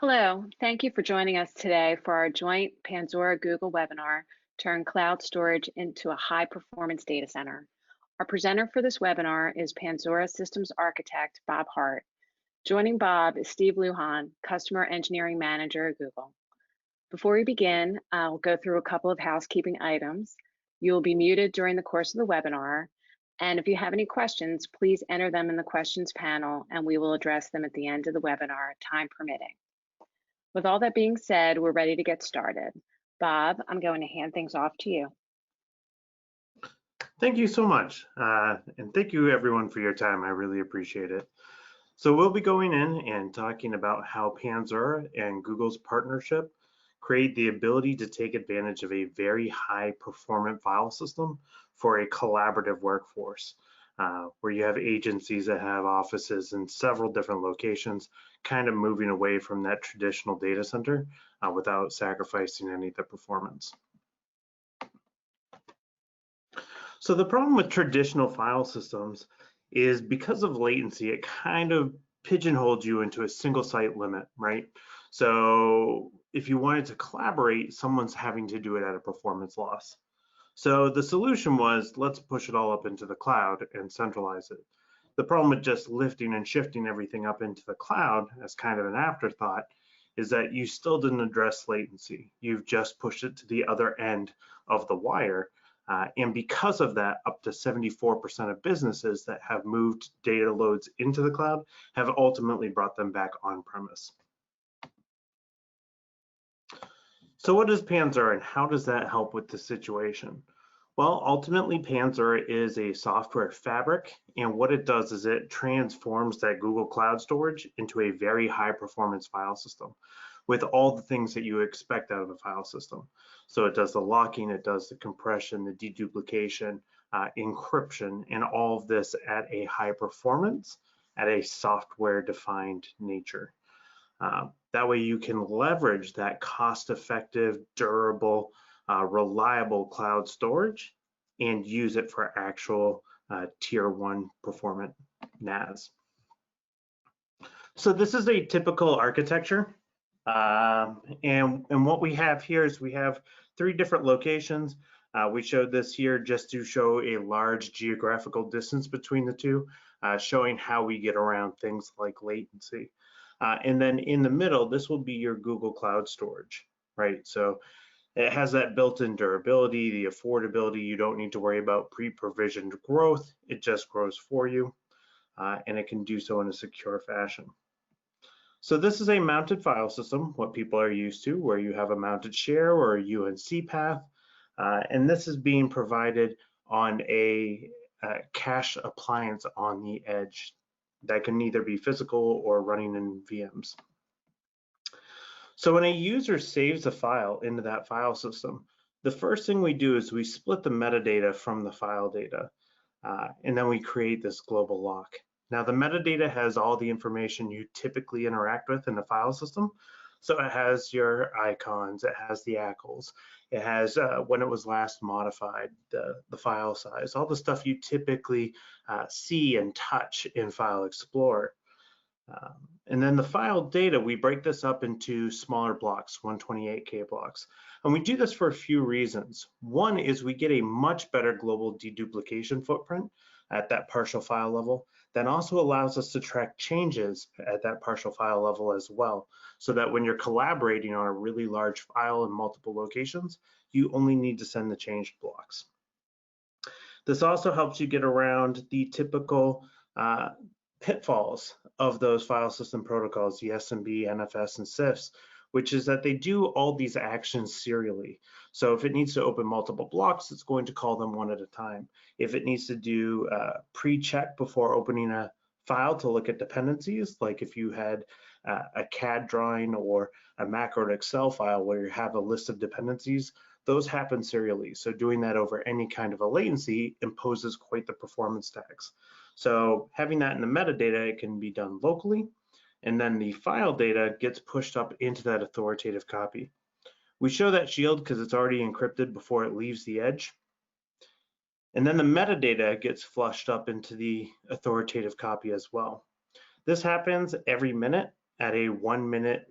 Hello, thank you for joining us today for our joint Panzura Google webinar, Turn Cloud Storage into a High-Performance Data Center. Our presenter for this webinar is Panzura Systems Architect, Bob Hart. Joining Bob is Steve Lujan, Customer Engineering Manager at Google. Before we begin, I'll go through a couple of housekeeping items. You will be muted during the course of the webinar, and if you have any questions, please enter them in the questions panel and we will address them at the end of the webinar, time permitting. With all that being said, we're ready to get started. Bob, I'm going to hand things off to you. Thank you so much. And thank you everyone for your time. I really appreciate it. So we'll be going in and talking about how Panzura and Google's partnership create the ability to take advantage of a very high performant file system for a collaborative workforce, where you have agencies that have offices in several different locations, kind of moving away from that traditional data center without sacrificing any of the performance. So the problem with traditional file systems is because of latency, it kind of pigeonholes you into a single site limit, right? So if you wanted to collaborate, someone's having to do it at a performance loss. So the solution was, let's push it all up into the cloud and centralize it. The problem with just lifting and shifting everything up into the cloud as kind of an afterthought is that you still didn't address latency. You've just pushed it to the other end of the wire. And because of that, up to 74% of businesses that have moved data loads into the cloud have ultimately brought them back on premise. So what is Panzura and how does that help with the situation? Well, ultimately Panzura is a software fabric, and what it does is it transforms that Google Cloud storage into a very high performance file system with all the things that you expect out of a file system. So it does the locking, it does the compression, the deduplication, encryption, and all of this at a high performance, at a software defined nature. That way you can leverage that cost-effective, durable, reliable cloud storage and use it for actual tier 1 performant NAS. So this is a typical architecture. And what we have here is we have 3 different locations. We showed this here just to show a large geographical distance between the two, showing how we get around things like latency. And then in the middle, this will be your Google Cloud storage, right? So it has that built-in durability, the affordability. You don't need to worry about pre-provisioned growth. It just grows for you, and it can do so in a secure fashion. So this is a mounted file system, what people are used to, where you have a mounted share or a UNC path, and this is being provided on a cache appliance on the edge that can either be physical or running in VMs. So when a user saves a file into that file system, the first thing we do is we split the metadata from the file data, and then we create this global lock. Now the metadata has all the information you typically interact with in the file system. So it has your icons, it has the ACLs, it has when it was last modified, the file size, all the stuff you typically see and touch in File Explorer. And then the file data, we break this up into smaller blocks, 128K blocks. And we do this for a few reasons. One is we get a much better global deduplication footprint at that partial file level. That also allows us to track changes at that partial file level as well, so that when you're collaborating on a really large file in multiple locations, you only need to send the changed blocks. This also helps you get around the typical pitfalls of those file system protocols, the SMB, NFS, and CIFS, which is that they do all these actions serially. So if it needs to open multiple blocks, it's going to call them one at a time. If it needs to do pre-check before opening a file to look at dependencies, like if you had a CAD drawing or a macro Excel file where you have a list of dependencies, those happen serially. So doing that over any kind of a latency imposes quite the performance tax. So having that in the metadata, it can be done locally, and then the file data gets pushed up into that authoritative copy. We show that shield because it's already encrypted before it leaves the edge. And then the metadata gets flushed up into the authoritative copy as well. This happens every minute at a 1 minute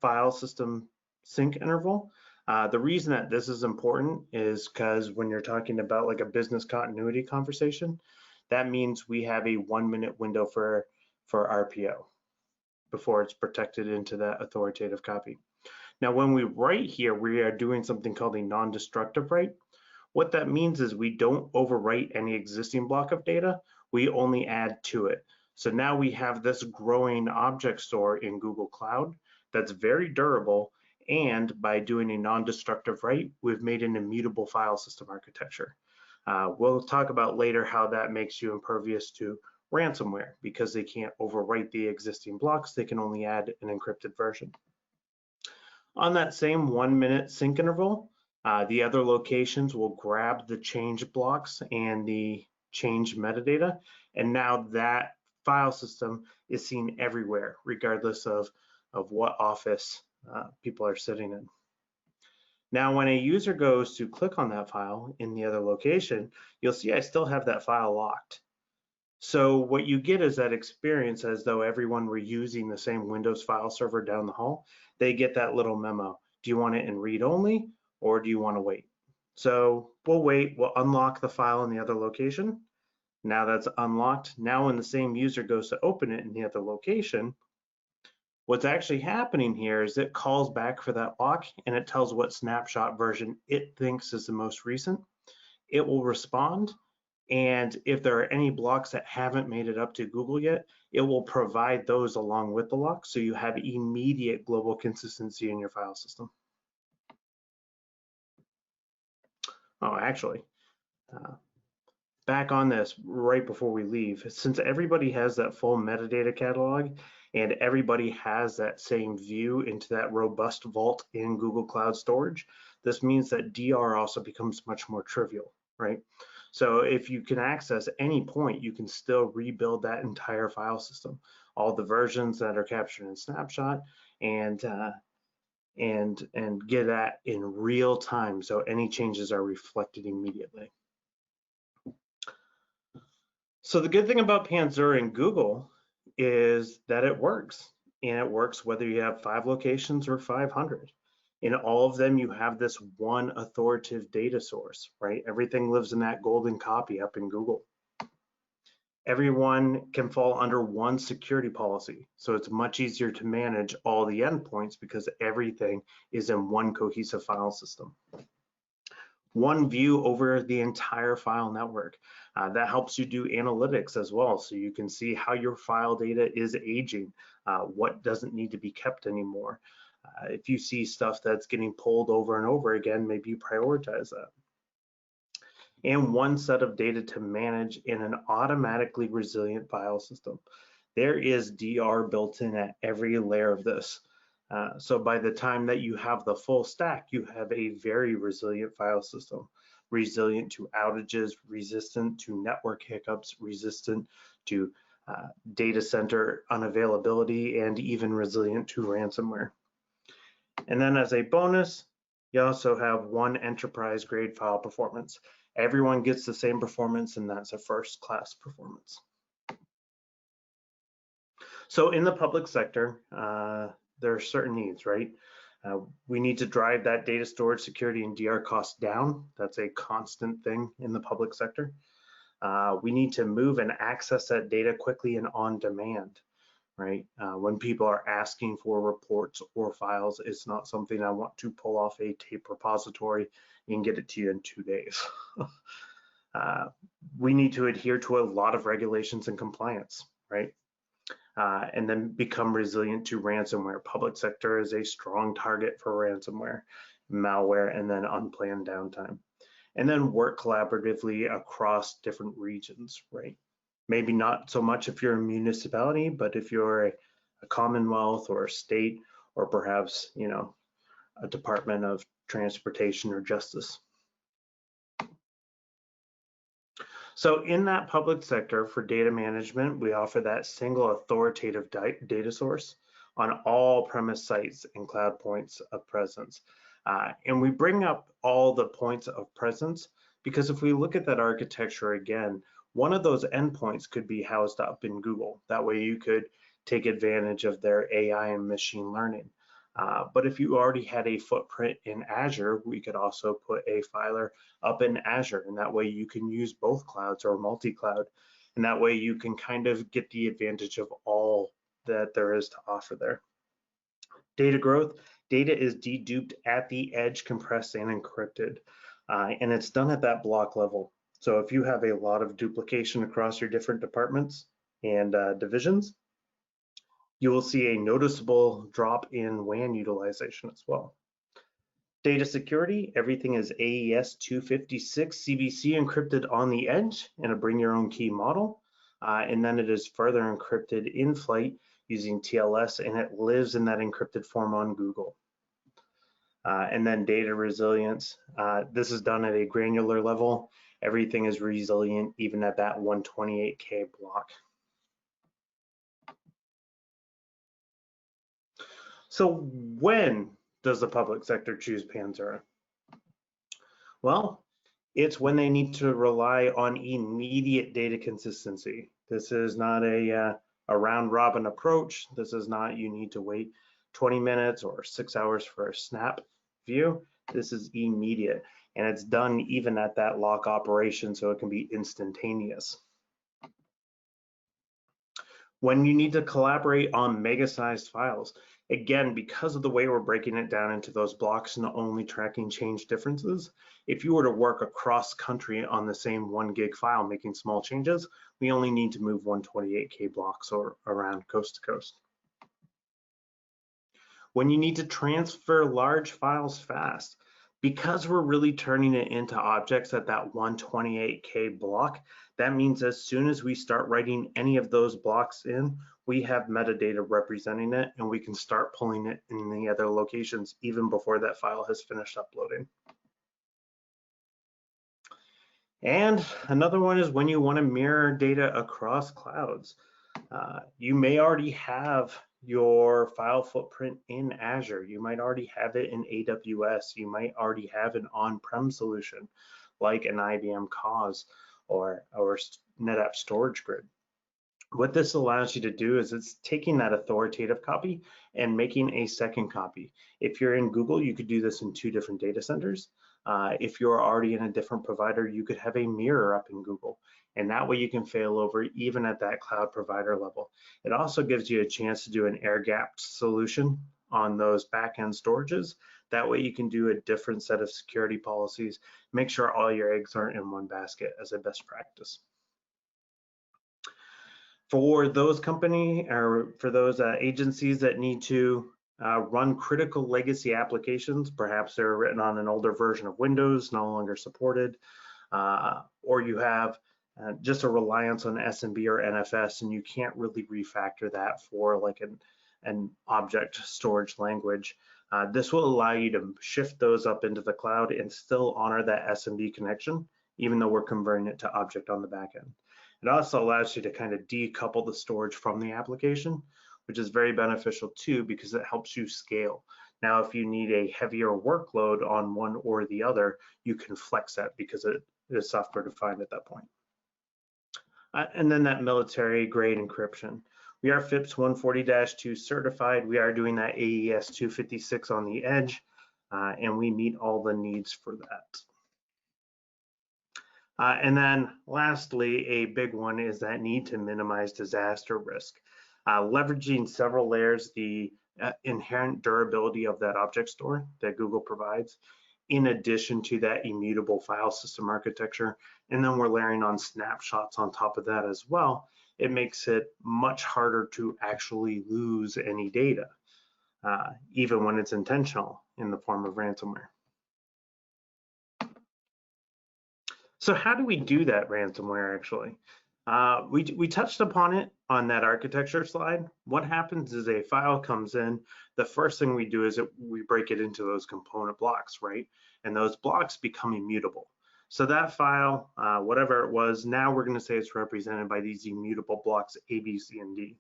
file system sync interval. The reason that this is important is because when you're talking about like a business continuity conversation, that means we have a 1-minute window for RPO before it's protected into that authoritative copy. Now, when we write here, we are doing something called a non-destructive write. What that means is we don't overwrite any existing block of data, we only add to it. So now we have this growing object store in Google Cloud that's very durable, and by doing a non-destructive write, we've made an immutable file system architecture. We'll talk about later how that makes you impervious to ransomware, because they can't overwrite the existing blocks, they can only add an encrypted version. On that same 1-minute sync interval, the other locations will grab the change blocks and the change metadata, and now that file system is seen everywhere, regardless of what office people are sitting in. Now, when a user goes to click on that file in the other location, you'll see I still have that file locked. So what you get is that experience as though everyone were using the same Windows file server down the hall. They get that little memo. Do you want it in read only, or do you want to wait? So we'll wait, we'll unlock the file in the other location. Now that's unlocked. Now when the same user goes to open it in the other location, what's actually happening here is it calls back for that lock and it tells what snapshot version it thinks is the most recent. It will respond, and if there are any blocks that haven't made it up to Google yet, it will provide those along with the lock, so you have immediate global consistency in your file system. Oh, actually, back on this right before we leave, since everybody has that full metadata catalog and everybody has that same view into that robust vault in Google Cloud Storage, this means that DR also becomes much more trivial, right? So if you can access any point, you can still rebuild that entire file system, all the versions that are captured in Snapshot, and get that in real time, so any changes are reflected immediately. So the good thing about Panzura and Google is that it works, and it works whether you have 5 locations or 500. In all of them, you have this one authoritative data source, right? Everything lives in that golden copy up in Google. Everyone can fall under one security policy, so it's much easier to manage all the endpoints because everything is in one cohesive file system. One view over the entire file network. That helps you do analytics as well, so you can see how your file data is aging, what doesn't need to be kept anymore. If you see stuff that's getting pulled over and over again, maybe you prioritize that. And one set of data to manage in an automatically resilient file system. There is DR built in at every layer of this. So by the time that you have the full stack, you have a very resilient file system, resilient to outages, resistant to network hiccups, resistant to data center unavailability, and even resilient to ransomware. And then as a bonus, you also have one enterprise grade file performance. Everyone gets the same performance, and that's a first class performance. So in the public sector, there are certain needs, right? We need to drive that data storage security and DR costs down. That's a constant thing in the public sector. We need to move and access that data quickly and on demand, right? When people are asking for reports or files, it's not something I want to pull off a tape repository and get it to you in 2 days. We need to adhere to a lot of regulations and compliance, right? And then become resilient to ransomware. Public sector is a strong target for ransomware, malware, and then unplanned downtime. And then work collaboratively across different regions, right? Maybe not so much if you're a municipality, but if you're a commonwealth or a state, or perhaps, you know, a Department of Transportation or Justice. So in that public sector for data management, we offer that single authoritative data source on all premise sites and cloud points of presence. And we bring up all the points of presence because if we look at that architecture again, one of those endpoints could be housed up in Google. That way you could take advantage of their AI and machine learning. But if you already had a footprint in Azure, we could also put a filer up in Azure, and that way you can use both clouds or multi-cloud, and that way you can kind of get the advantage of all that there is to offer there. Data growth, data is deduped at the edge, compressed and encrypted, and it's done at that block level. So if you have a lot of duplication across your different departments and divisions, you will see a noticeable drop in WAN utilization as well. Data security, everything is AES 256 CBC encrypted on the edge in a bring your own key model. And then it is further encrypted in flight using TLS, and it lives in that encrypted form on Google. And then data resilience, this is done at a granular level. Everything is resilient even at that 128K block. So when does the public sector choose Panzura? Well, it's when they need to rely on immediate data consistency. This is not a round robin approach. This is not you need to wait 20 minutes or 6 hours for a snap view. This is immediate, and it's done even at that lock operation, so it can be instantaneous. When you need to collaborate on mega-sized files, again, because of the way we're breaking it down into those blocks and only tracking change differences, if you were to work across country on the same 1 gig file making small changes, we only need to move 128K blocks or around coast to coast. When you need to transfer large files fast, because we're really turning it into objects at that 128K block, that means as soon as we start writing any of those blocks in, we have metadata representing it, and we can start pulling it in the other locations even before that file has finished uploading. And another one is when you want to mirror data across clouds. You may already have your file footprint in Azure. You might already have it in AWS. You might already have an on-prem solution like an IBM Cause or NetApp Storage Grid. What this allows you to do is it's taking that authoritative copy and making a second copy. If you're in Google, you could do this in 2 different data centers. If you're already in a different provider, you could have a mirror up in Google, and that way you can fail over even at that cloud provider level. It also gives you a chance to do an air-gapped solution on those back-end storages. That way you can do a different set of security policies, make sure all your eggs aren't in one basket as a best practice. For those agencies that need to run critical legacy applications, perhaps they're written on an older version of Windows, no longer supported, or you have just a reliance on SMB or NFS, and you can't really refactor that for like an object storage language. This will allow you to shift those up into the cloud and still honor that SMB connection, even though we're converting it to object on the back end. It also allows you to kind of decouple the storage from the application, which is very beneficial too, because it helps you scale. Now, if you need a heavier workload on one or the other, you can flex that because it is software defined at that point. And then that military grade encryption. We are FIPS 140-2 certified. We are doing that AES 256 on the edge, and we meet all the needs for that. And then lastly, a big one is that need to minimize disaster risk. Leveraging several layers, the inherent durability of that object store that Google provides, in addition to that immutable file system architecture, and then we're layering on snapshots on top of that as well. It makes it much harder to actually lose any data, even when it's intentional in the form of ransomware. So how do we do that ransomware actually? We touched upon it on that architecture slide. What happens is a file comes in, the first thing we do is we break it into those component blocks, right? And those blocks become immutable. So that file, whatever it was, now we're gonna say it's represented by these immutable blocks A, B, C, and D.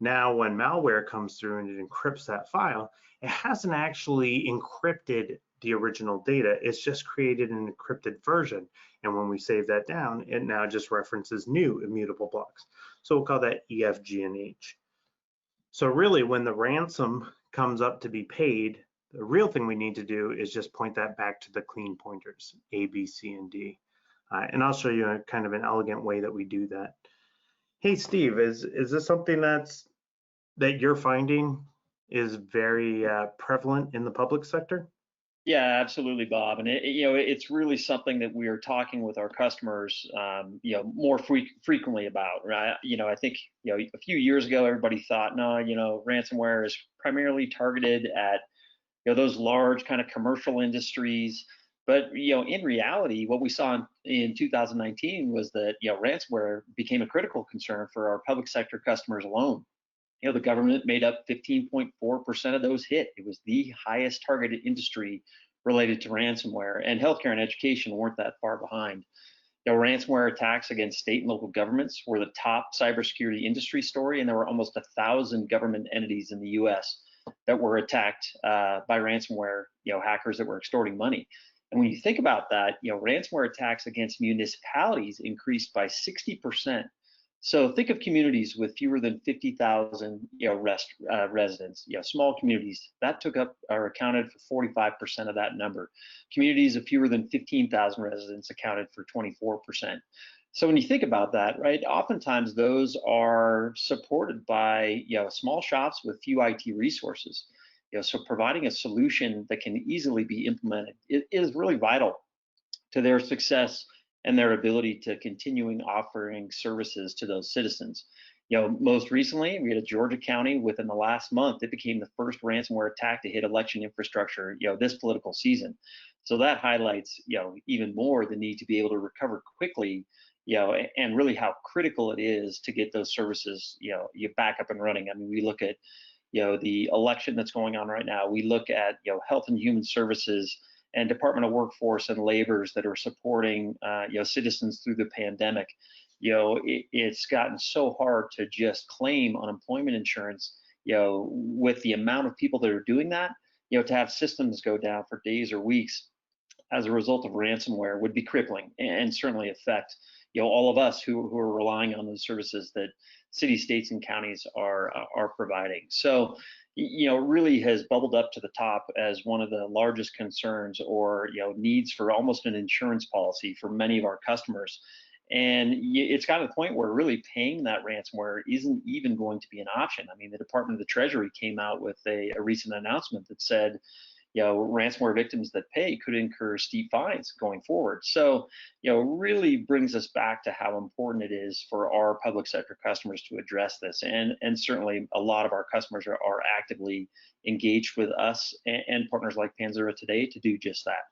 Now, when malware comes through and it encrypts that file, it hasn't actually encrypted the original data. It's just created an encrypted version. And when we save that down, it now just references new immutable blocks. So we'll call that E, F, G, and H. So really, when the ransom comes up to be paid, the real thing we need to do is just point that back to the clean pointers, A, B, C, and D. And I'll show you a kind of an elegant way that we do that. Hey, Steve, is this something that you're finding is very prevalent in the public sector? Yeah, absolutely, Bob. And it's really something that we are talking with our customers, more frequently about, right? I think, a few years ago, everybody thought, no, ransomware is primarily targeted at, those large kind of commercial industries. But, in reality, what we saw in 2019 was that, ransomware became a critical concern for our public sector customers alone. The government made up 15.4% of those hit. It was the highest targeted industry related to ransomware, and healthcare and education weren't that far behind. Ransomware attacks against state and local governments were the top cybersecurity industry story, and there were almost 1,000 government entities in the U.S. that were attacked by ransomware, hackers that were extorting money. And when you think about that, ransomware attacks against municipalities increased by 60%. So think of communities with fewer than 50,000 residents, small communities that took up or accounted for 45% of that number. Communities of fewer than 15,000 residents accounted for 24%. So when you think about that, right, oftentimes those are supported by small shops with few IT resources. So providing a solution that can easily be implemented is really vital to their success and their ability to continuing offering services to those citizens. Most recently, we had a Georgia county within the last month, it became the first ransomware attack to hit election infrastructure, this political season. So that highlights, even more the need to be able to recover quickly, and really how critical it is to get those services, you back up and running. I mean, we look at, the election that's going on right now. We look at, Health and Human Services and Department of Workforce and Labors that are supporting citizens through the pandemic. It's gotten so hard to just claim unemployment insurance, with the amount of people that are doing that, to have systems go down for days or weeks as a result of ransomware would be crippling and certainly affect all of us who are relying on those services that cities, states, and counties are providing. So really has bubbled up to the top as one of the largest concerns or needs for almost an insurance policy for many of our customers. And it's gotten to the point where really paying that ransomware isn't even going to be an option. I mean, the Department of the Treasury came out with a recent announcement that said, ransomware victims that pay could incur steep fines going forward. So, really brings us back to how important it is for our public sector customers to address this. And certainly a lot of our customers are actively engaged with us and partners like Panzura today to do just that.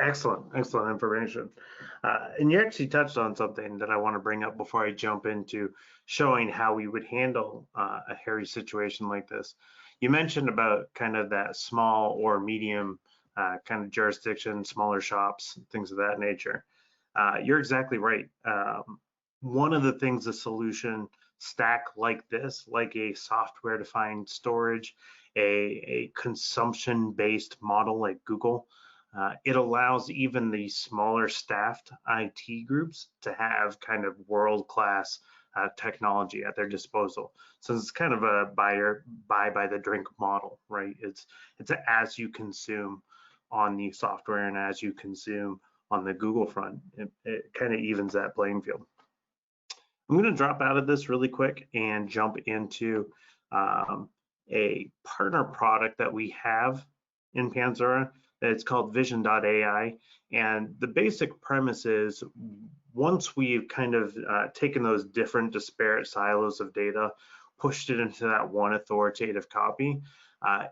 Excellent information. And you actually touched on something that I want to bring up before I jump into showing how we would handle a hairy situation like this. You mentioned about kind of that small or medium kind of jurisdiction, smaller shops, things of that nature. You're exactly right. One of the things a solution stack like this, like a software-defined storage, a consumption-based model like Google, it allows even the smaller staffed IT groups to have kind of world-class technology at their disposal. So it's kind of a buy by the drink model, right? It's as you consume on the software and as you consume on the Google front, it kind of evens that playing field. I'm going to drop out of this really quick and jump into a partner product that we have in Panzura. It's called Vision.ai, and the basic premise is once we've kind of taken those different disparate silos of data, pushed it into that one authoritative copy,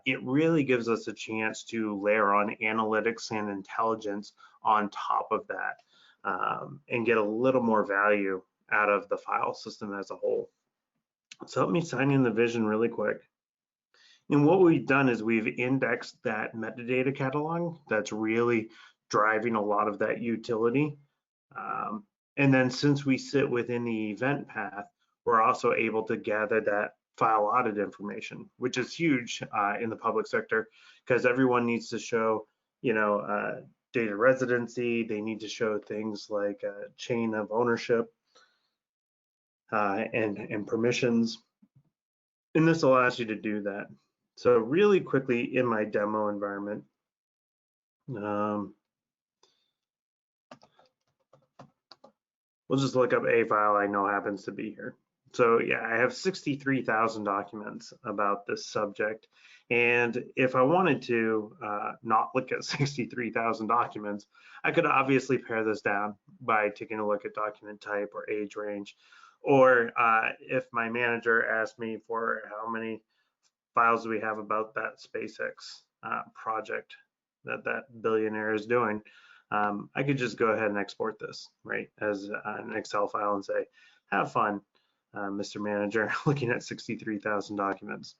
it really gives us a chance to layer on analytics and intelligence on top of that and get a little more value out of the file system as a whole. So let me sign in the Vision really quick. And what we've done is we've indexed that metadata catalog that's really driving a lot of that utility. And then since we sit within the event path, we're also able to gather that file audit information, which is huge in the public sector because everyone needs to show, data residency. They need to show things like chain of ownership and permissions. And this allows you to do that. So really quickly in my demo environment, we'll just look up a file I know happens to be here. So yeah, I have 63,000 documents about this subject. And if I wanted to not look at 63,000 documents, I could obviously pare this down by taking a look at document type or age range. Or if my manager asked me for how many files do we have about that SpaceX project that billionaire is doing, I could just go ahead and export this, right, as an Excel file and say, have fun, Mr. Manager, looking at 63,000 documents.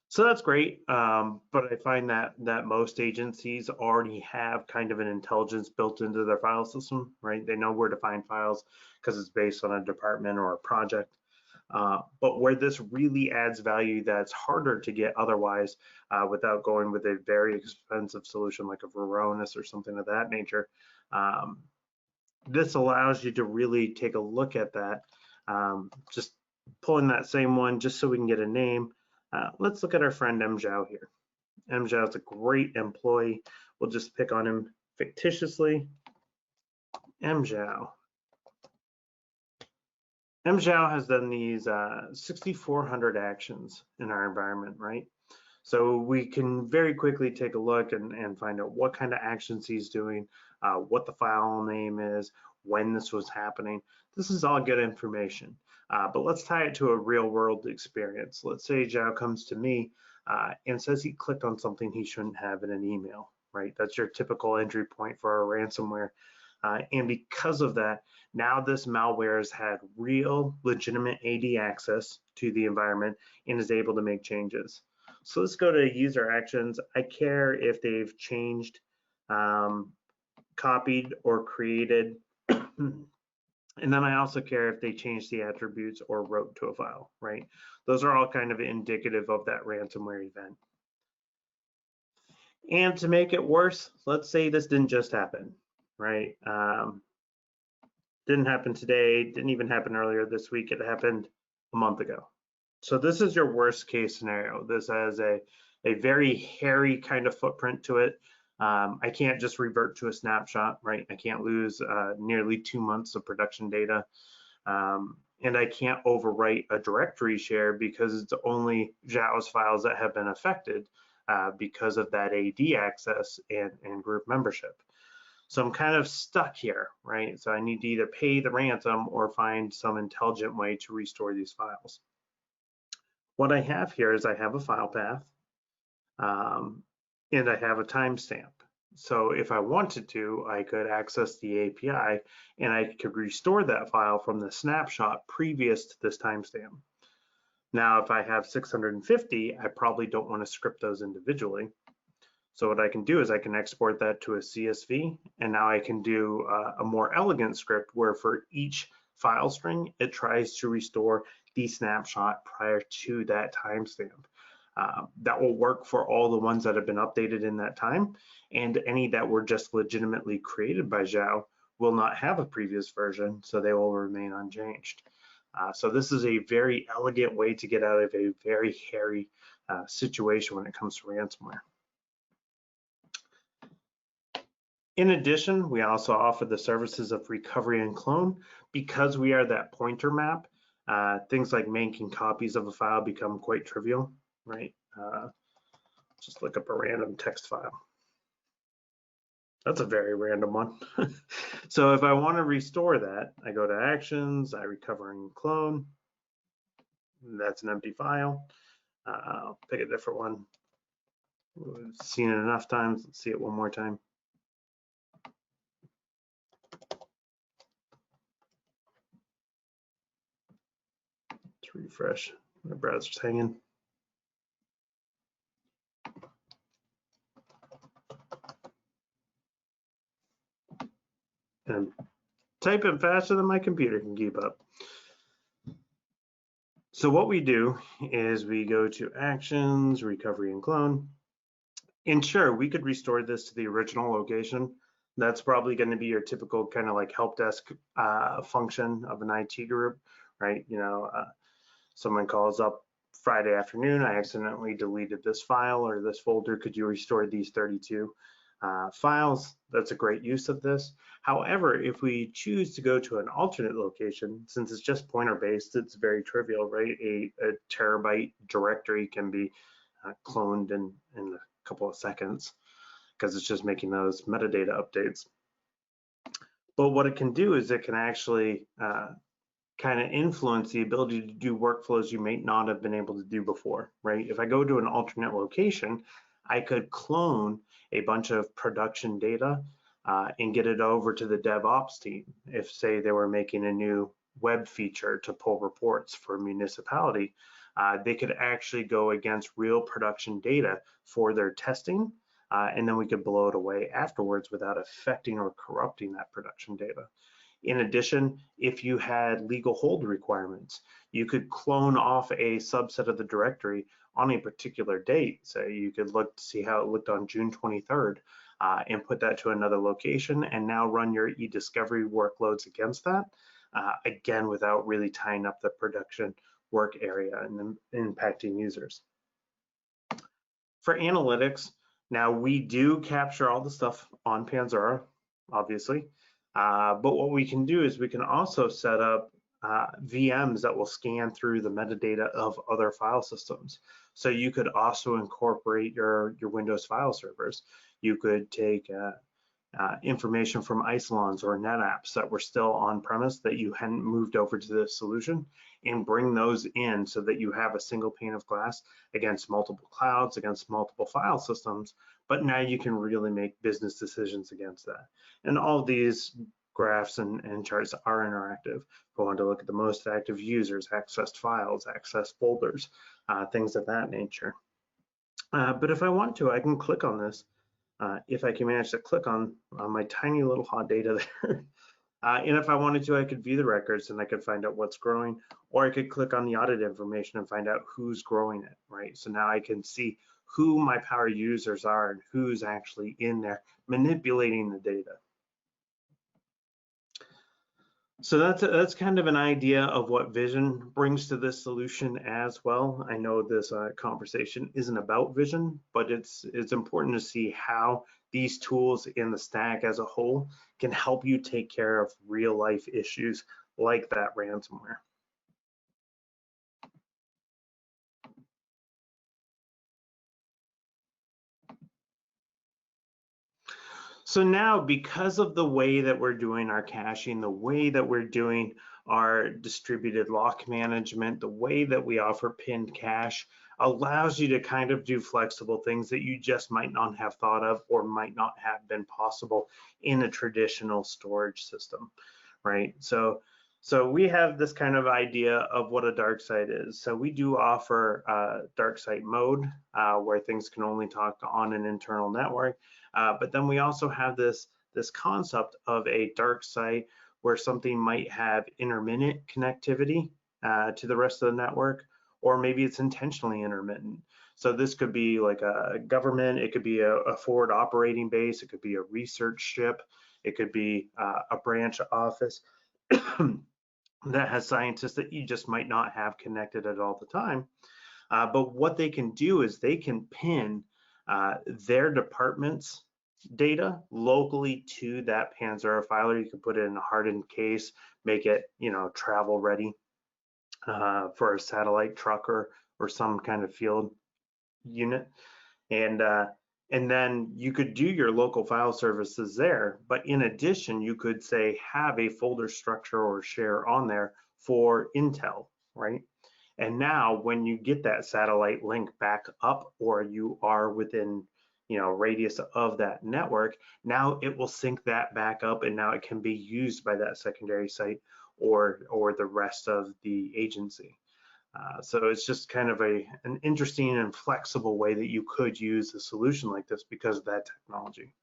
So that's great, but I find that most agencies already have kind of an intelligence built into their file system, right? They know where to find files because it's based on a department or a project. But where this really adds value that's harder to get otherwise without going with a very expensive solution like a Varonis or something of that nature, this allows you to really take a look at that. Just pulling that same one just so we can get a name. Let's look at our friend M. Zhao here. M. Zhao is a great employee. We'll just pick on him fictitiously. M. Zhao. M. Zhao has done these 6,400 actions in our environment, right? So we can very quickly take a look and find out what kind of actions he's doing, what the file name is, when this was happening. This is all good information, but let's tie it to a real world experience. Let's say Zhao comes to me and says he clicked on something he shouldn't have in an email, right? That's your typical entry point for a ransomware. And because of that, now this malware has had real legitimate AD access to the environment and is able to make changes. So let's go to user actions. I care if they've changed, copied or created. And then I also care if they changed the attributes or wrote to a file, right? Those are all kind of indicative of that ransomware event. And to make it worse, let's say this didn't just happen, right? Didn't happen today, didn't even happen earlier this week, it happened a month ago. So this is your worst case scenario. This has a very hairy kind of footprint to it. I can't just revert to a snapshot, right? I can't lose nearly 2 months of production data. And I can't overwrite a directory share because it's only Zhao's files that have been affected because of that AD access and group membership. So I'm kind of stuck here, right? So I need to either pay the ransom or find some intelligent way to restore these files. What I have here is I have a file path and I have a timestamp. So if I wanted to, I could access the API and I could restore that file from the snapshot previous to this timestamp. Now, if I have 650, I probably don't want to script those individually. So what I can do is I can export that to a CSV, and now I can do a more elegant script where for each file string, it tries to restore the snapshot prior to that timestamp. That will work for all the ones that have been updated in that time, and any that were just legitimately created by Zhao will not have a previous version, so they will remain unchanged. So this is a very elegant way to get out of a very hairy situation when it comes to ransomware. In addition, we also offer the services of recovery and clone. Because we are that pointer map, things like making copies of a file become quite trivial, right? Just look up a random text file. That's a very random one. So if I want to restore that, I go to actions, I recover and clone. That's an empty file. I'll pick a different one. We've seen it enough times. Let's see it one more time. Let's refresh. My browser's hanging. And I'm typing faster than my computer can keep up. So what we do is we go to actions, recovery and clone. And sure, we could restore this to the original location. That's probably going to be your typical kind of like help desk function of an IT group, right? You know, someone calls up Friday afternoon, I accidentally deleted this file or this folder. Could you restore these 32 files? That's a great use of this. However, if we choose to go to an alternate location, since it's just pointer based, it's very trivial, right? A terabyte directory can be cloned in a couple of seconds because it's just making those metadata updates. But what it can do is it can actually kind of influence the ability to do workflows you may not have been able to do before, right? If I go to an alternate location, I could clone a bunch of production data and get it over to the DevOps team. If, say, they were making a new web feature to pull reports for a municipality, they could actually go against real production data for their testing, and then we could blow it away afterwards without affecting or corrupting that production data. In addition, if you had legal hold requirements, you could clone off a subset of the directory on a particular date. So you could look to see how it looked on June 23rd and put that to another location and now run your e-discovery workloads against that, again, without really tying up the production work area and impacting users. For analytics, now we do capture all the stuff on Panzura, obviously. But what we can do is we can also set up VMs that will scan through the metadata of other file systems. So you could also incorporate your Windows file servers. You could take information from Isilons or NetApps that were still on premise that you hadn't moved over to the solution and bring those in so that you have a single pane of glass against multiple clouds, against multiple file systems, but now you can really make business decisions against that. And all of these graphs and charts are interactive. If I want to look at the most active users, accessed files, accessed folders, things of that nature. But if I want to, I can click on this. If I can manage to click on my tiny little hot data there. And if I wanted to, I could view the records and I could find out what's growing, or I could click on the audit information and find out who's growing it, right? So now I can see who my power users are and who's actually in there manipulating the data. So that's kind of an idea of what Vision brings to this solution as well. I know this conversation isn't about Vision, but it's important to see how these tools in the stack as a whole can help you take care of real life issues like that ransomware. So now, because of the way that we're doing our caching, the way that we're doing our distributed lock management, the way that we offer pinned cache allows you to kind of do flexible things that you just might not have thought of or might not have been possible in a traditional storage system, right? So we have this kind of idea of what a dark site is. So we do offer dark site mode where things can only talk on an internal network. But then we also have this concept of a dark site where something might have intermittent connectivity to the rest of the network, or maybe it's intentionally intermittent. So this could be like a government, it could be a forward operating base, it could be a research ship, it could be a branch office that has scientists that you just might not have connected at all the time. But what they can do is they can pin their department's data locally to that Panzura file, or you can put it in a hardened case, make it, travel ready for a satellite truck or some kind of field unit. And then you could do your local file services there, but in addition, you could say have a folder structure or share on there for Intel, right? And now when you get that satellite link back up, or you are within radius of that network, now it will sync that back up, and now it can be used by that secondary site or the rest of the agency. So it's just kind of an interesting and flexible way that you could use a solution like this because of that technology.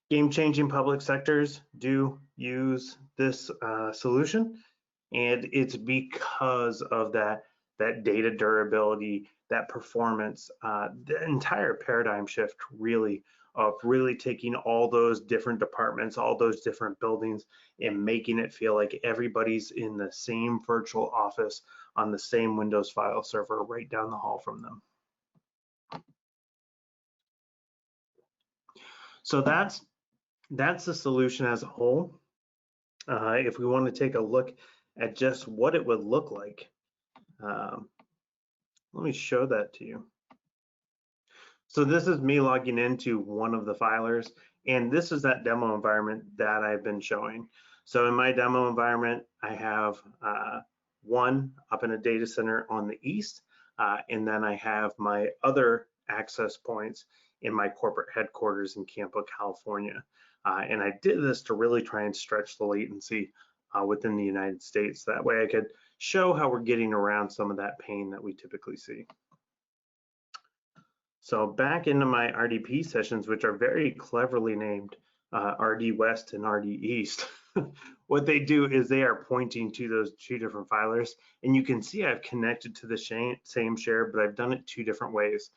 Game-changing public sectors do use this solution, and it's because of that data durability, that performance, the entire paradigm shift really of really taking all those different departments, all those different buildings, and making it feel like everybody's in the same virtual office on the same Windows file server right down the hall from them. So that's the solution as a whole. If we want to take a look at just what it would look like, let me show that to you. So this is me logging into one of the filers, and this is that demo environment that I've been showing. So in my demo environment, I have one up in a data center on the east, and then I have my other access points in my corporate headquarters in Campo, California. And I did this to really try and stretch the latency within the United States. That way I could show how we're getting around some of that pain that we typically see. So back into my RDP sessions, which are very cleverly named RD West and RD East. What they do is they are pointing to those two different filers, and you can see I've connected to the same share, but I've done it two different ways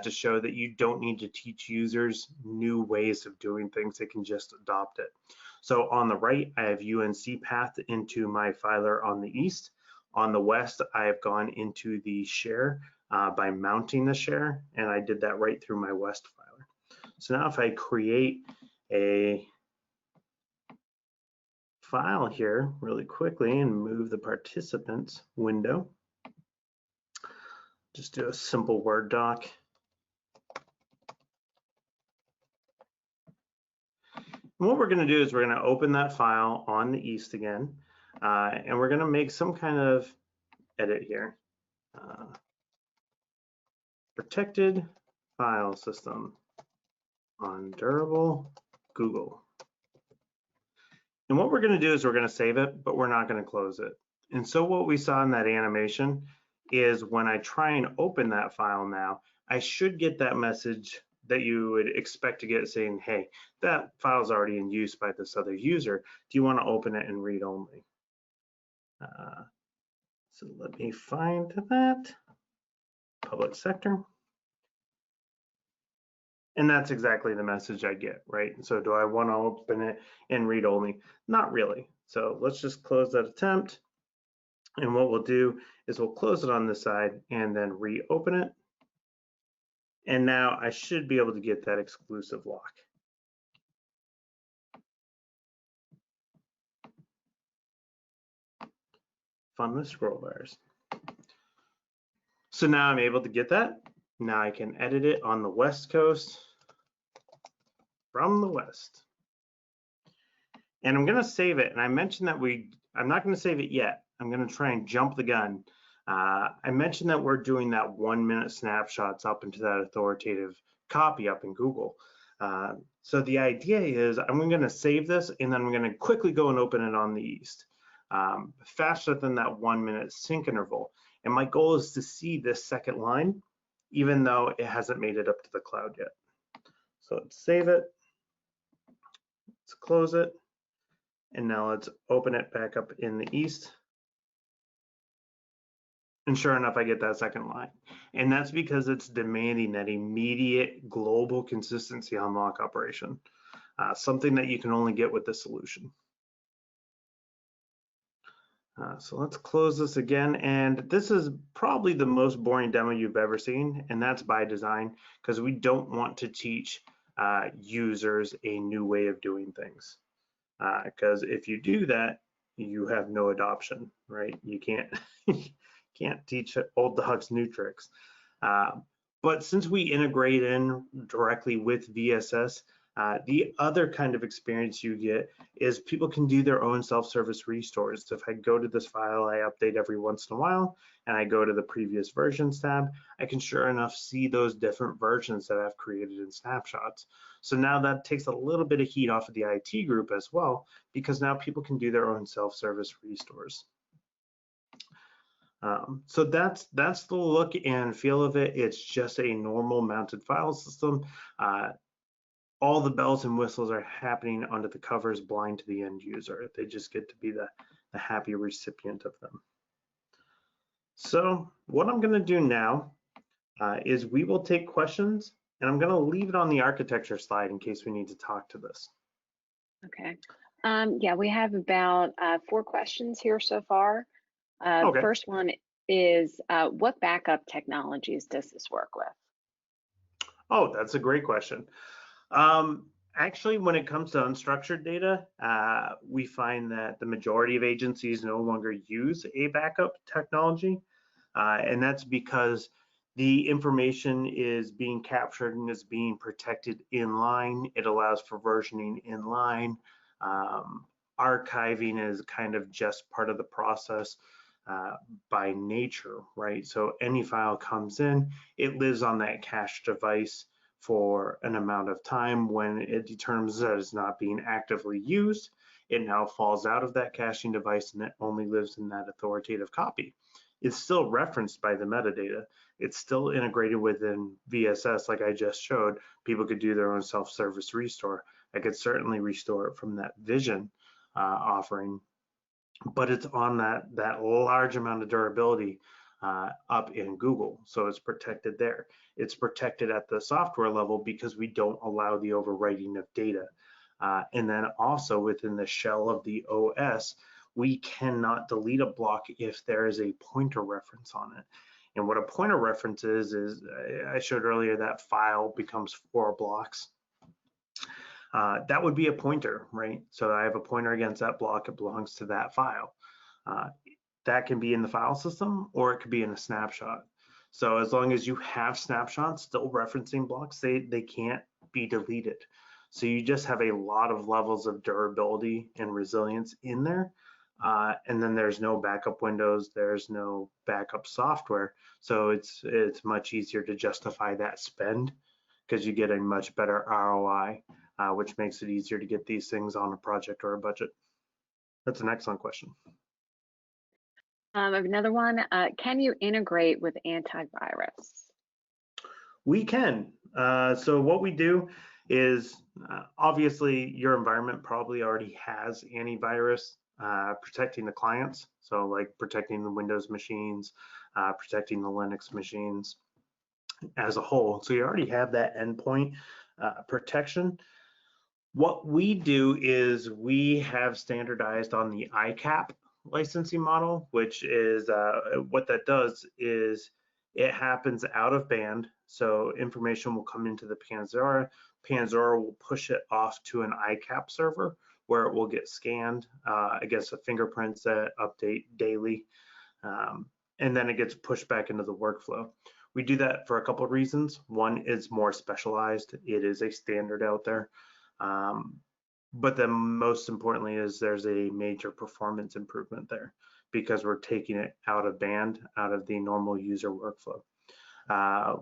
to show that you don't need to teach users new ways of doing things. They can just adopt it. So on the right, I have UNC path into my filer on the east. On the west, I have gone into the share by mounting the share, and I did that right through my west filer. So now if I create a file here really quickly and move the participants window, just do a simple Word doc. And what we're going to do is we're going to open that file on the east again, and we're going to make some kind of edit here. Protected file system on durable Google. And what we're going to do is we're going to save it, but we're not going to close it. And so what we saw in that animation is when I try and open that file now, I should get that message that you would expect to get saying, hey, that file's already in use by this other user. Do you want to open it and read only? So let me find that. Public sector. And that's exactly the message I get, right? So do I want to open it and read only? Not really. So let's just close that attempt. And what we'll do is we'll close it on this side and then reopen it. And now I should be able to get that exclusive lock. Fun with scroll bars. So now I'm able to get that. Now I can edit it on the West Coast from the West. And I'm going to save it. And I mentioned that I'm not going to save it yet. I'm going to try and jump the gun. I mentioned that we're doing that 1 minute snapshots up into that authoritative copy up in Google. So the idea is I'm going to save this and then I'm going to quickly go and open it on the east, faster than that 1 minute sync interval. And my goal is to see this second line, even though it hasn't made it up to the cloud yet. So let's save it. Let's close it. And now let's open it back up in the east. And sure enough, I get that second line. And that's because it's demanding that immediate global consistency on lock operation, something that you can only get with this solution. So let's close this again. And this is probably the most boring demo you've ever seen. And that's by design, because we don't want to teach users a new way of doing things. Because if you do that, you have no adoption, right? You can't can't teach old dogs new tricks. But since we integrate in directly with VSS, the other kind of experience you get is people can do their own self-service restores. So if I go to this file, I update every once in a while, and I go to the previous versions tab, I can sure enough see those different versions that I've created in snapshots. So now that takes a little bit of heat off of the IT group as well, because now people can do their own self-service restores. So that's the look and feel of it. It's just a normal mounted file system. All the bells and whistles are happening under the covers, blind to the end user. They just get to be the happy recipient of them. So what I'm going to do now is we will take questions, and I'm going to leave it on the architecture slide in case we need to talk to this. Okay. Yeah, we have about 4 questions here so far. Okay. First one is, what backup technologies does this work with? Oh, that's a great question. Actually, when it comes to unstructured data, we find that the majority of agencies no longer use a backup technology, and that's because the information is being captured and is being protected in line. It allows for versioning in line. Archiving is kind of just part of the process by nature, right? So any file comes in, it lives on that cache device for an amount of time. When it determines that it's not being actively used, it now falls out of that caching device and it only lives in that authoritative copy. It's still referenced by the metadata. It's still integrated within VSS, like I just showed. People could do their own self-service restore. I could certainly restore it from that Vision offering, but it's on that large amount of durability up in Google, so it's protected there. It's protected at the software level because we don't allow the overwriting of data. And then also within the shell of the OS, we cannot delete a block if there is a pointer reference on it. And what a pointer reference is I showed earlier that file becomes 4 blocks. That would be a pointer, right? So I have a pointer against that block, it belongs to that file. That can be in the file system or it could be in a snapshot. So as long as you have snapshots still referencing blocks, they can't be deleted. So you just have a lot of levels of durability and resilience in there. And then there's no backup windows, there's no backup software. So it's much easier to justify that spend because you get a much better ROI, which makes it easier to get these things on a project or a budget. That's an excellent question. Another one, can you integrate with antivirus? We can. So what we do is obviously your environment probably already has antivirus protecting the clients. So like protecting the Windows machines, protecting the Linux machines as a whole. So you already have that endpoint protection. What we do is we have standardized on the ICAP licensing model, which is what that does is it happens out of band. So information will come into the Panzura. Panzura will push it off to an ICAP server where it will get scanned against the fingerprints that update daily. And then it gets pushed back into the workflow. We do that for a couple of reasons. One is more specialized. It is a standard out there. But then most importantly is there's a major performance improvement there because we're taking it out of band, out of the normal user workflow.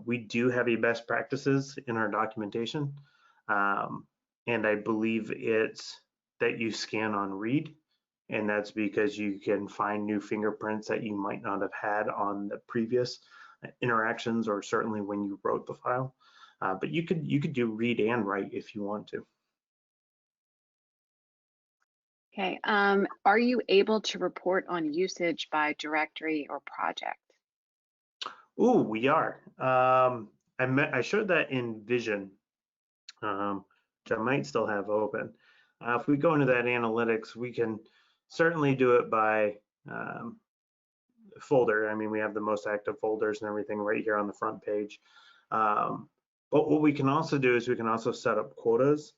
We do have a best practices in our documentation. And I believe it's that you scan on read. And that's because you can find new fingerprints that you might not have had on the previous interactions or certainly when you wrote the file. But you could do read and write if you want to. Okay, are you able to report on usage by directory or project? Ooh, we are. I showed that in Vision, which I might still have open. If we go into that analytics, we can certainly do it by folder. I mean, we have the most active folders and everything right here on the front page. But what we can also do is we can also set up quotas,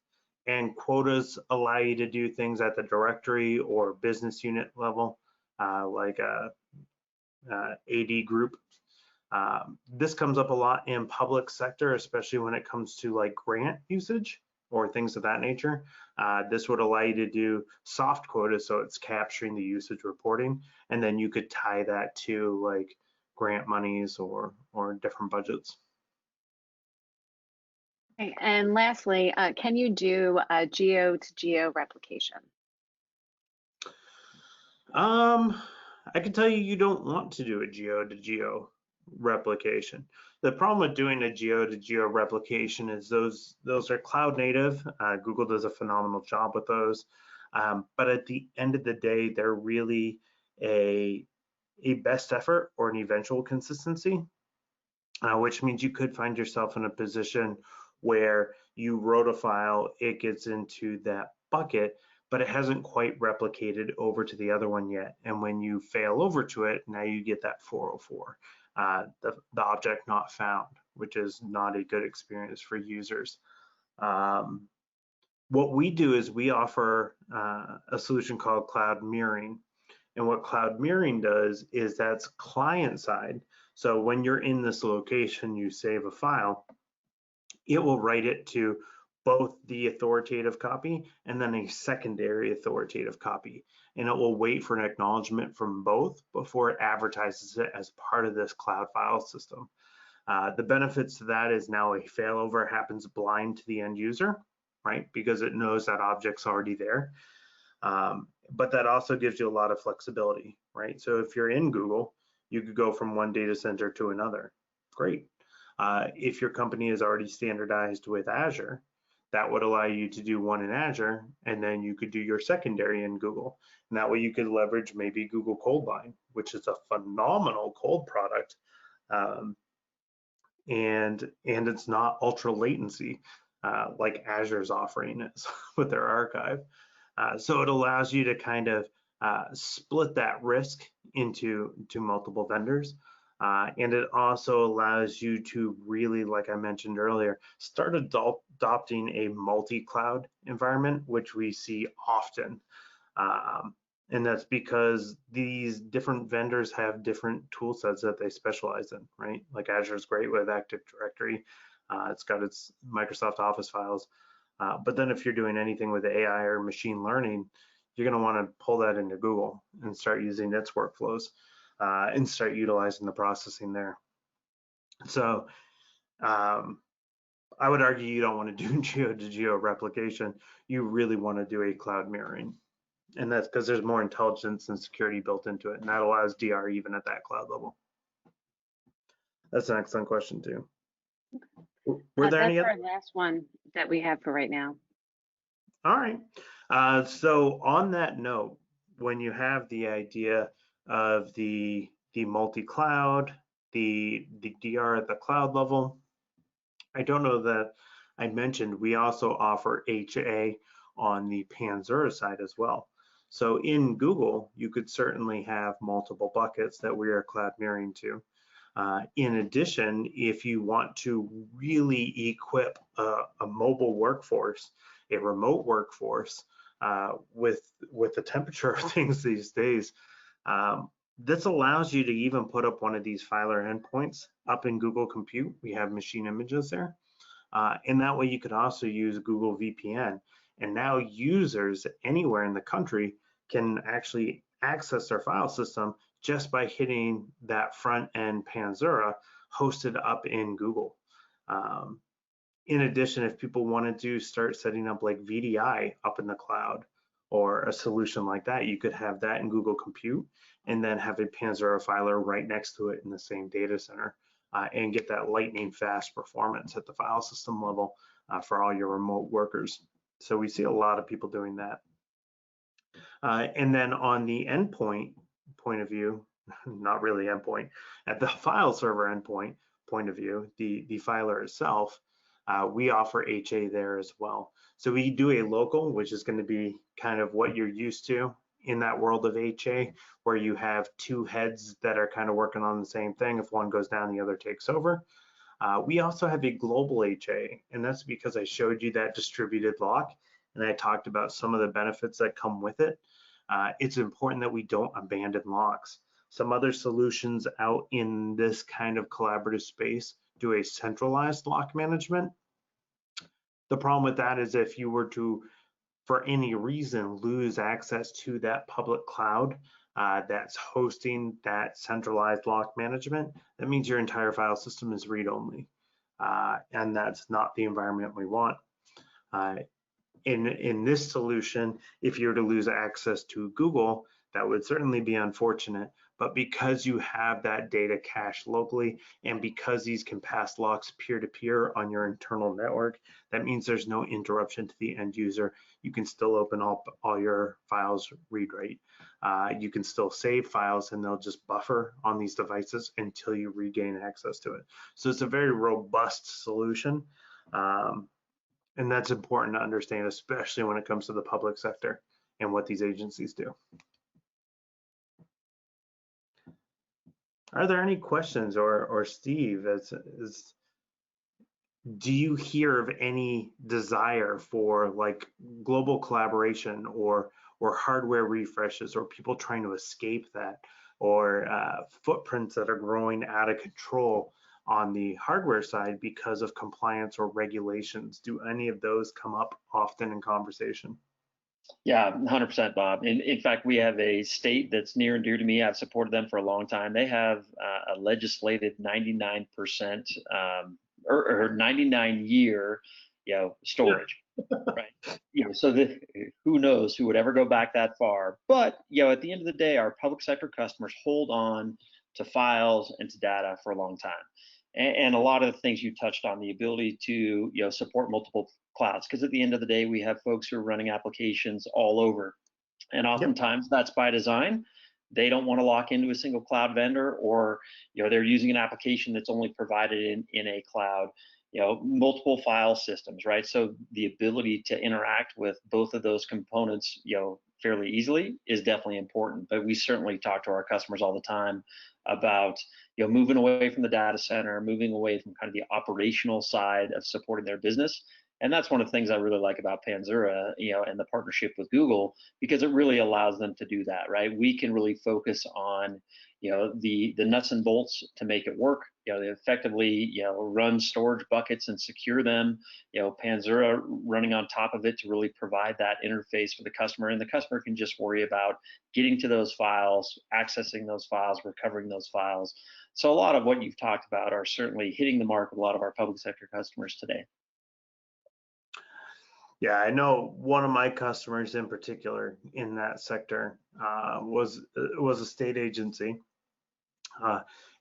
and quotas allow you to do things at the directory or business unit level, like a AD group. This comes up a lot in public sector, especially when it comes to like grant usage or things of that nature. This would allow you to do soft quotas, so it's capturing the usage reporting, and then you could tie that to like grant monies or different budgets. Okay, and lastly, can you do a geo to geo replication? I can tell you, you don't want to do a geo to geo replication. The problem with doing a geo to geo replication is those are cloud native. Google does a phenomenal job with those. But at the end of the day, they're really a best effort or an eventual consistency. which means you could find yourself in a position where you wrote a file, it gets into that bucket, but it hasn't quite replicated over to the other one yet. And when you fail over to it, now you get that 404, the object not found, which is not a good experience for users. What we do is we offer a solution called cloud mirroring. And what cloud mirroring does is that's client side. So when you're in this location, you save a file, it will write it to both the authoritative copy and then a secondary authoritative copy. And it will wait for an acknowledgement from both before it advertises it as part of this cloud file system. The benefits to that is now a failover happens blind to the end user, right? Because it knows that object's already there. But that also gives you a lot of flexibility, right? So if you're in Google, you could go from one data center to another. Great. If your company is already standardized with Azure, that would allow you to do one in Azure, and then you could do your secondary in Google. And that way you could leverage maybe Google Coldline, which is a phenomenal cold product. And it's not ultra latency like Azure's offering is with their archive. So it allows you to kind of split that risk into multiple vendors. And it also allows you to really, like I mentioned earlier, start adopting a multi-cloud environment, which we see often. And that's because these different vendors have different tool sets that they specialize in, right? Like Azure is great with Active Directory. It's got its Microsoft Office files. But then if you're doing anything with AI or machine learning, you're going to want to pull that into Google and start using its workflows and start utilizing the processing there. So I would argue you don't want to do geo-to-geo replication. You really want to do a cloud mirroring. And that's because there's more intelligence and security built into it, and that allows DR even at that cloud level. That's an excellent question too. Were there any other? That's our last one that we have for right now. All right. So on that note, when you have the idea of the multi-cloud, the DR at the cloud level, I don't know that I mentioned we also offer HA on the Panzura side as well. So in Google, you could certainly have multiple buckets that we are cloud mirroring to. In addition, if you want to really equip a mobile workforce, a remote workforce with the temperature of things these days, this allows you to even put up one of these filer endpoints up in Google Compute. We have machine images there. And that way you could also use Google VPN. And now users anywhere in the country can actually access their file system just by hitting that front end Panzura hosted up in Google. In addition, if people wanted to start setting up like VDI up in the cloud or a solution like that, you could have that in Google Compute and then have a Panzura filer right next to it in the same data center and get that lightning fast performance at the file system level for all your remote workers. So we see a lot of people doing that. And then on the endpoint point of view, not really endpoint, at the file server endpoint point of view, the filer itself, we offer HA there as well. So we do a local, which is going to be kind of what you're used to in that world of HA, where you have two heads that are kind of working on the same thing. If one goes down, the other takes over. We also have a global HA, and that's because I showed you that distributed lock, and I talked about some of the benefits that come with it. It's important that we don't abandon locks. Some other solutions out in this kind of collaborative space do a centralized lock management. The problem with that is if you were to, for any reason, lose access to that public cloud that's hosting that centralized lock management, that means your entire file system is read-only. And that's not the environment we want. In this solution, if you were to lose access to Google, that would certainly be unfortunate, But because you have that data cached locally, and because these can pass locks peer-to-peer on your internal network, that means there's no interruption to the end user. You can still open up all your files read-write. You can still save files, and they'll just buffer on these devices until you regain access to it. So it's a very robust solution. And that's important to understand, especially when it comes to the public sector and what these agencies do. Are there any questions, or Steve, do you hear of any desire for like global collaboration or hardware refreshes, or people trying to escape that, or footprints that are growing out of control on the hardware side because of compliance or regulations? Do any of those come up often in conversation? Yeah, 100%, Bob. In fact, we have a state that's near and dear to me. I've supported them for a long time. They have a legislated 99% or 99-year, storage, right? So who knows who would ever go back that far? But at the end of the day, our public sector customers hold on to files and to data for a long time. And a lot of the things you touched on, the ability to support multiple clouds, because at the end of the day, we have folks who are running applications all over, and oftentimes that's by design. They don't want to lock into a single cloud vendor, or they're using an application that's only provided in a cloud. Multiple file systems, right? So the ability to interact with both of those components, fairly easily is definitely important. But we certainly talk to our customers all the time about moving away from the data center, moving away from kind of the operational side of supporting their business. And that's one of the things I really like about Panzura, and the partnership with Google, because it really allows them to do that, right? We can really focus on, the nuts and bolts to make it work. They effectively, run storage buckets and secure them. Panzura running on top of it to really provide that interface for the customer, and the customer can just worry about getting to those files, accessing those files, recovering those files. So a lot of what you've talked about are certainly hitting the mark with a lot of our public sector customers today. Yeah, I know one of my customers in particular in that sector was a state agency,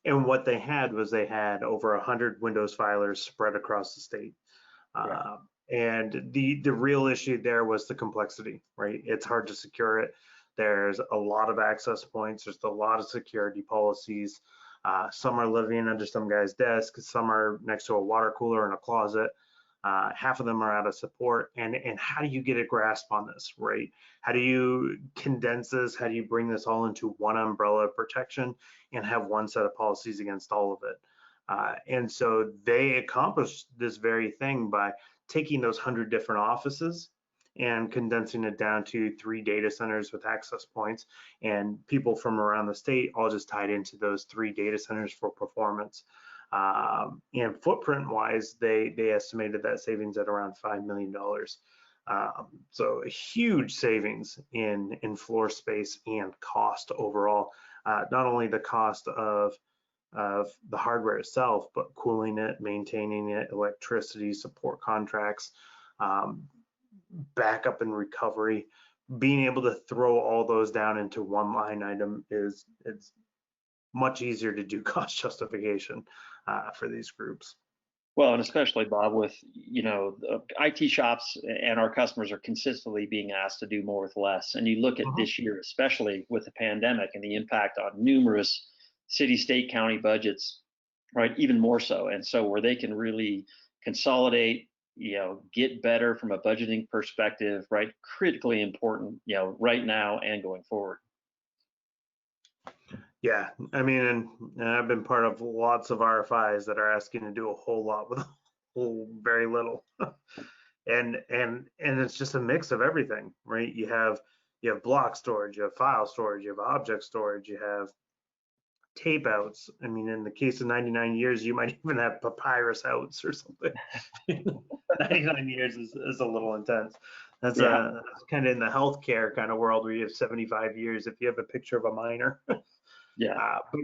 and what they had was they had over 100 Windows filers spread across the state. And the real issue there was the complexity, right? It's hard to secure it. There's a lot of access points. There's a lot of security policies. Some are living under some guy's desk. Some are next to a water cooler in a closet. Half of them are out of support, and how do you get a grasp on this, right? How do you condense this? How do you bring this all into one umbrella of protection and have one set of policies against all of it? And so they accomplished this very thing by taking those 100 different offices and condensing it down to 3 data centers with access points, and people from around the state all just tied into those 3 data centers for performance. And footprint wise, they estimated that savings at around $5 million. So a huge savings in floor space and cost overall. Not only the cost of the hardware itself, but cooling it, maintaining it, electricity, support contracts, backup and recovery. Being able to throw all those down into one line item it's much easier to do cost justification for these groups. Well, and especially, Bob, with IT shops and our customers are consistently being asked to do more with less. And you look at this year, especially with the pandemic and the impact on numerous city, state, county budgets, right? Even more so. And so where they can really consolidate, get better from a budgeting perspective, right? Critically important, right now and going forward. Yeah, I mean, and I've been part of lots of RFIs that are asking to do a whole lot with very little, and it's just a mix of everything, right? You have block storage, you have file storage, you have object storage, you have tape outs. I mean, in the case of 99 years, you might even have papyrus outs or something. 99 years is a little intense. That's kind of in the healthcare kind of world where you have 75 years if you have a picture of a minor. But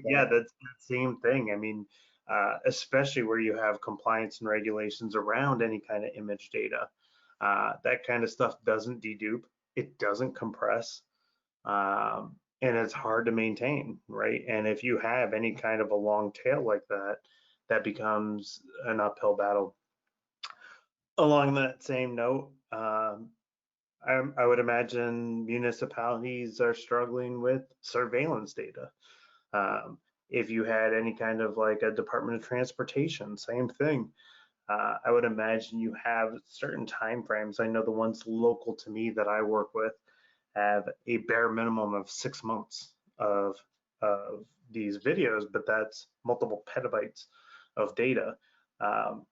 yeah, that's the same thing. I mean, especially where you have compliance and regulations around any kind of image data, that kind of stuff doesn't dedupe, it doesn't compress, and it's hard to maintain, right? And if you have any kind of a long tail like that, that becomes an uphill battle. Along that same note, I would imagine municipalities are struggling with surveillance data. If you had any kind of like a Department of Transportation, same thing. I would imagine you have certain timeframes. I know the ones local to me that I work with have a bare minimum of 6 months of these videos, but that's multiple petabytes of data.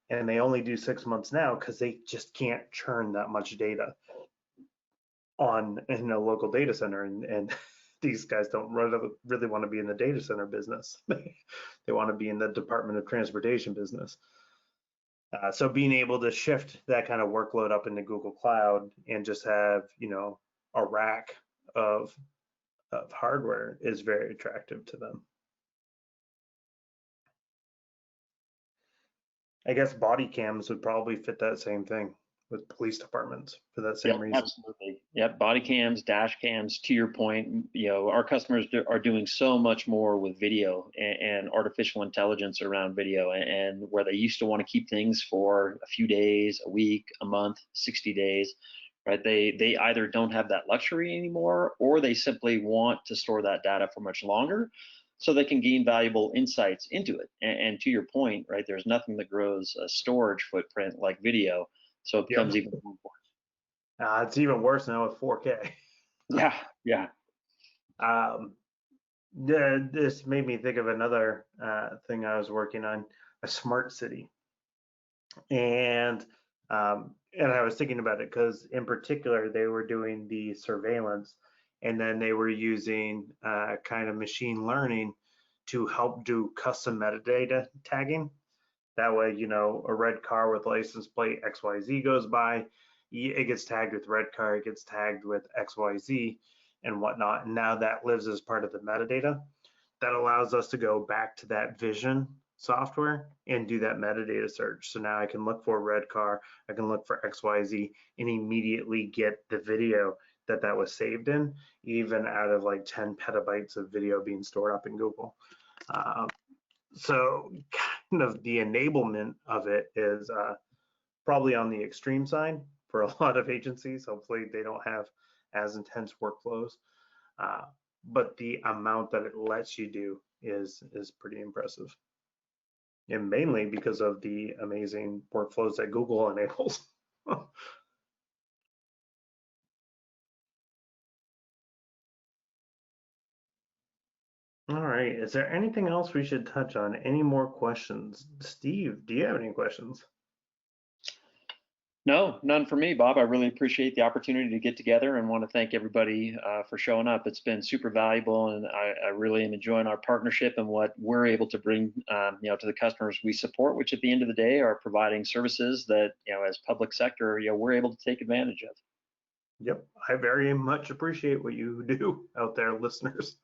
And they only do 6 months now because they just can't churn that much data in a local data center. And these guys don't really want to be in the data center business. They want to be in the Department of Transportation business. So being able to shift that kind of workload up into Google Cloud and just have, a rack of hardware is very attractive to them. I guess body cams would probably fit that same thing with police departments for that same reason. Absolutely. Yep. Body cams, dash cams, to your point, our customers are doing so much more with video and artificial intelligence around video, and where they used to want to keep things for a few days, a week, a month, 60 days, right? They either don't have that luxury anymore, or they simply want to store that data for much longer so they can gain valuable insights into it. And to your point, right, there's nothing that grows a storage footprint like video. So it becomes even more important. It's even worse now with 4K. Yeah. This made me think of another thing I was working on, a smart city. And I was thinking about it because in particular, they were doing the surveillance, and then they were using kind of machine learning to help do custom metadata tagging. That way, a red car with license plate XYZ goes by, it gets tagged with red car, it gets tagged with XYZ and whatnot. And now that lives as part of the metadata. That allows us to go back to that vision software and do that metadata search. So now I can look for red car, I can look for XYZ, and immediately get the video that was saved in, even out of like 10 petabytes of video being stored up in Google. So kind of the enablement of it is probably on the extreme side for a lot of agencies. Hopefully they don't have as intense workflows, but the amount that it lets you do is pretty impressive. And mainly because of the amazing workflows that Google enables. All right, is there anything else we should touch on? Any more questions? Steve, do you have any questions? No, none for me, Bob. I really appreciate the opportunity to get together and want to thank everybody for showing up. It's been super valuable, and I really am enjoying our partnership and what we're able to bring to the customers we support, which at the end of the day are providing services that, as public sector, we're able to take advantage of. Yep, I very much appreciate what you do out there, listeners.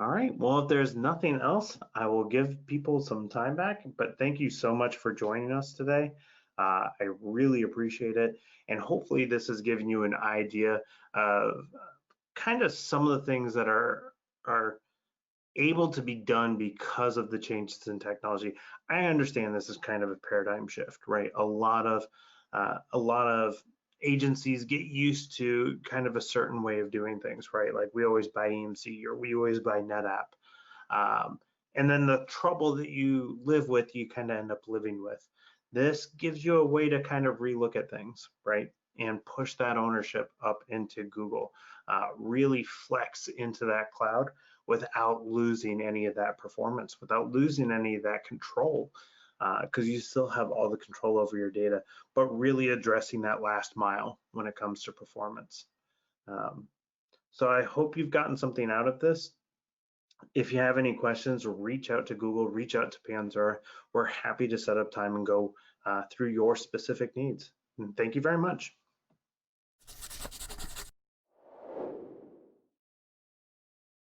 All right, well, if there's nothing else, I will give people some time back, but thank you so much for joining us today. I really appreciate it. And hopefully this has given you an idea of kind of some of the things that are able to be done because of the changes in technology. I understand this is kind of a paradigm shift, right? A lot of agencies get used to kind of a certain way of doing things, right? Like we always buy EMC or we always buy NetApp. And then the trouble that you live with, you kind of end up living with. This gives you a way to kind of relook at things, right? And push that ownership up into Google, really flex into that cloud without losing any of that performance, without losing any of that control. Because you still have all the control over your data, but really addressing that last mile when it comes to performance. So I hope you've gotten something out of this. If you have any questions, reach out to Google, reach out to Panzura. We're happy to set up time and go through your specific needs. And thank you very much.